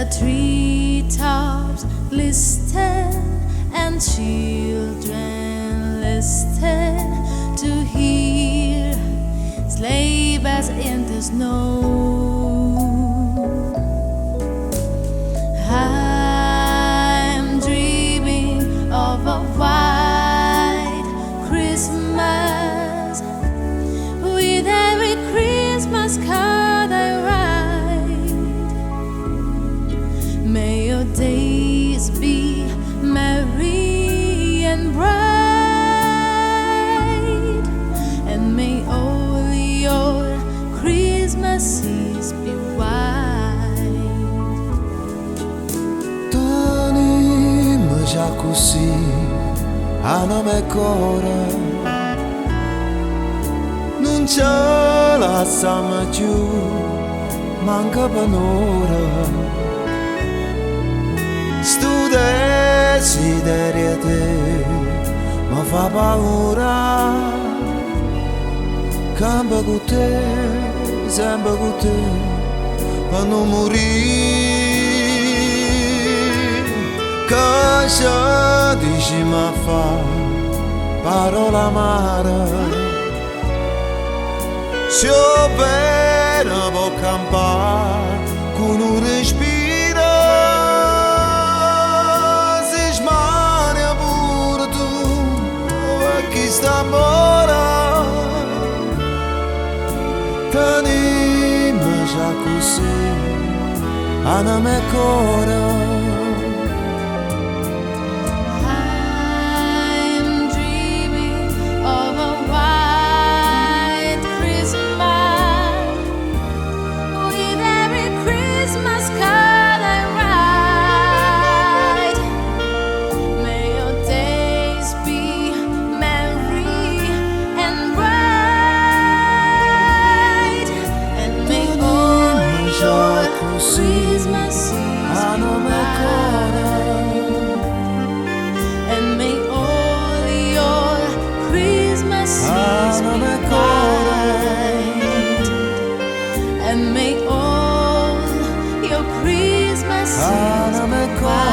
The treetops glisten and children listen to hear sleigh bells in the snow. I'm dreaming of a white Christmas with every Christmas card I write. May your days be merry and bright, and may all your Christmases be white. Tenim già così a nome cora, non ce la siamo più, manca per un'ora. Sto desiderio te mi fa paura, cambia con te, sempre con te, per non morire. Che se dici mi fa parola amara, se io bene può campare con un respiro. D'amore, tenim già così a nome cora. I'm dreaming of a white Christmas with every Christmas card I write. May your days be merry and bright, and may all your Christmases be white, and may all your Christmases be white, and may all your Christmases be white.